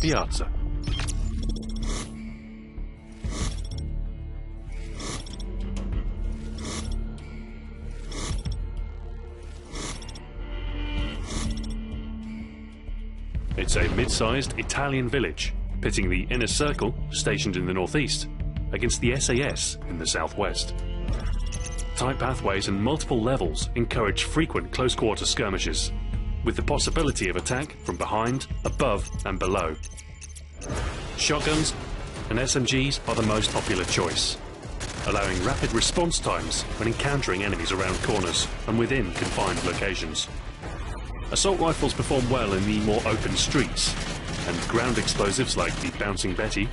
Piazza. It's a mid-sized Italian village, pitting the inner circle, stationed in the northeast, against the SAS in the southwest. Tight pathways and multiple levels encourage frequent close-quarter skirmishes, with the possibility of attack from behind, above and below. Shotguns and SMGs are the most popular choice, allowing rapid response times when encountering enemies around corners and within confined locations. Assault rifles perform well in the more open streets, and ground explosives like the Bouncing Betty,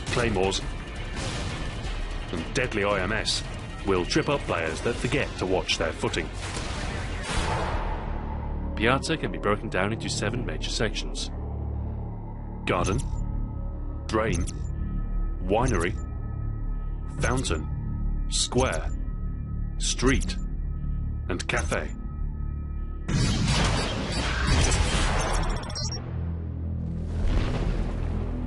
claymores and deadly IMS will trip up players that forget to watch their footing. Piazza can be broken down into 7 major sections: garden, drain, winery, fountain, square, street, and cafe.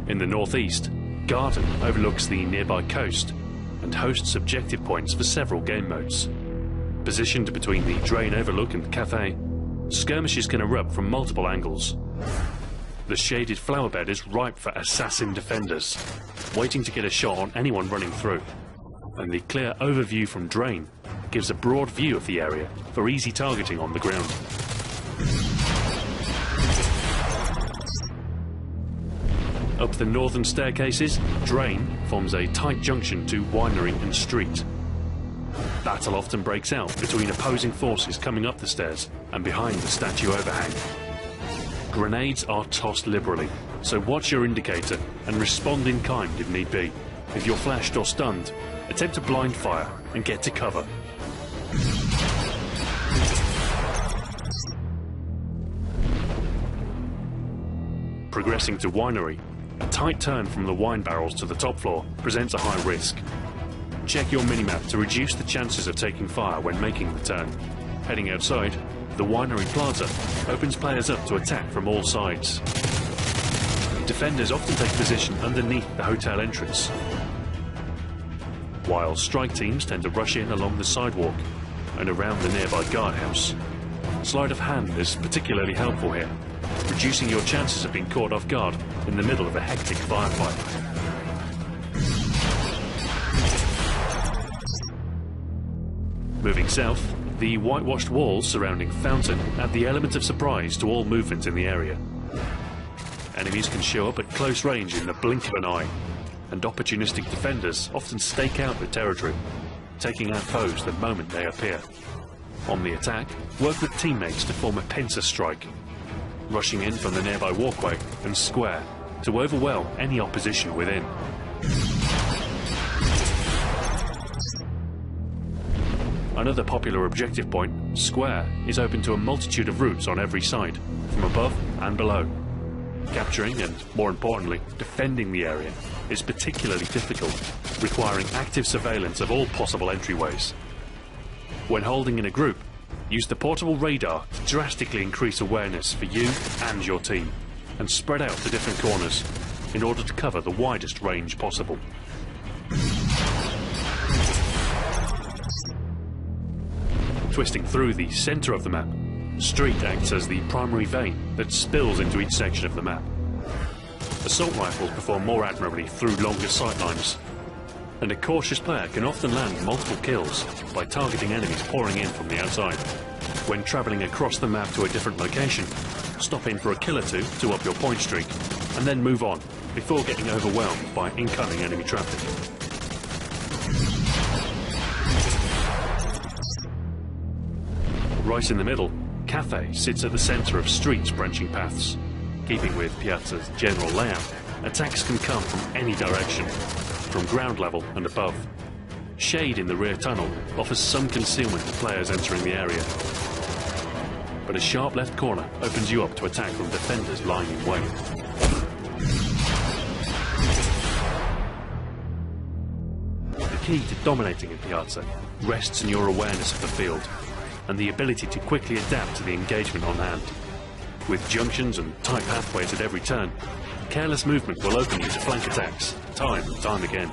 In the northeast, garden overlooks the nearby coast and hosts objective points for several game modes. Positioned between the drain overlook and cafe, skirmishes can erupt from multiple angles. The shaded flower bed is ripe for assassin defenders, waiting to get a shot on anyone running through. And the clear overview from drain gives a broad view of the area for easy targeting on the ground. Up the northern staircases, drain forms a tight junction to winery and street. Battle often breaks out between opposing forces coming up the stairs and behind the statue overhang. Grenades are tossed liberally, so watch your indicator and respond in kind if need be. If you're flashed or stunned, attempt to blind fire and get to cover. Progressing to winery, a tight turn from the wine barrels to the top floor presents a high risk. Check your minimap to reduce the chances of taking fire when making the turn. Heading outside, the winery plaza opens players up to attack from all sides. Defenders often take position underneath the hotel entrance, while strike teams tend to rush in along the sidewalk and around the nearby guardhouse. Sleight of hand is particularly helpful here, reducing your chances of being caught off guard in the middle of a hectic firefight. Moving south, the whitewashed walls surrounding Fountain add the element of surprise to all movement in the area. Enemies can show up at close range in the blink of an eye, and opportunistic defenders often stake out the territory, taking out foes the moment they appear. On the attack, work with teammates to form a pincer strike, rushing in from the nearby walkway and square to overwhelm any opposition within. Another popular objective point, square, is open to a multitude of routes on every side, from above and below. Capturing and, more importantly, defending the area is particularly difficult, requiring active surveillance of all possible entryways. When holding in a group, use the portable radar to drastically increase awareness for you and your team, and spread out to different corners in order to cover the widest range possible. Twisting through the centre of the map, street acts as the primary vein that spills into each section of the map. Assault rifles perform more admirably through longer sightlines, and a cautious player can often land multiple kills by targeting enemies pouring in from the outside. When travelling across the map to a different location, stop in for a kill or two to up your point streak, and then move on before getting overwhelmed by incoming enemy traffic. Right in the middle, Cafe sits at the centre of streets branching paths. Keeping with Piazza's general layout, attacks can come from any direction, from ground level and above. Shade in the rear tunnel offers some concealment to players entering the area, but a sharp left corner opens you up to attack from defenders lying in wait. The key to dominating in Piazza rests in your awareness of the field, and the ability to quickly adapt to the engagement on hand. With junctions and tight pathways at every turn, careless movement will open you to flank attacks, time and time again.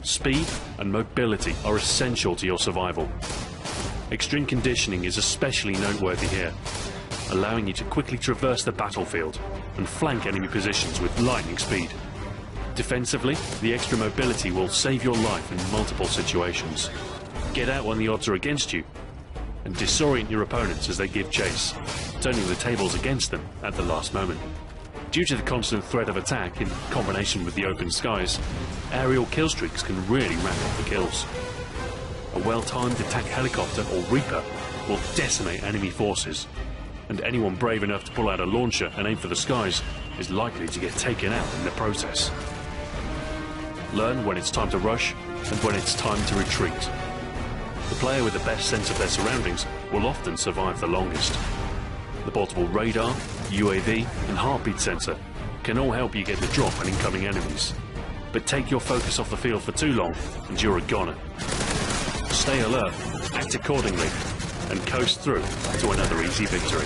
Speed and mobility are essential to your survival. Extreme conditioning is especially noteworthy here, allowing you to quickly traverse the battlefield and flank enemy positions with lightning speed. Defensively, the extra mobility will save your life in multiple situations. Get out when the odds are against you, and disorient your opponents as they give chase, turning the tables against them at the last moment. Due to the constant threat of attack in combination with the open skies, aerial kill streaks can really rack up the kills. A well-timed attack helicopter or Reaper will decimate enemy forces, and anyone brave enough to pull out a launcher and aim for the skies is likely to get taken out in the process. Learn when it's time to rush and when it's time to retreat. The player with the best sense of their surroundings will often survive the longest. The portable radar, UAV and heartbeat sensor can all help you get the drop on incoming enemies. But take your focus off the field for too long and you're a goner. Stay alert, act accordingly, and coast through to another easy victory.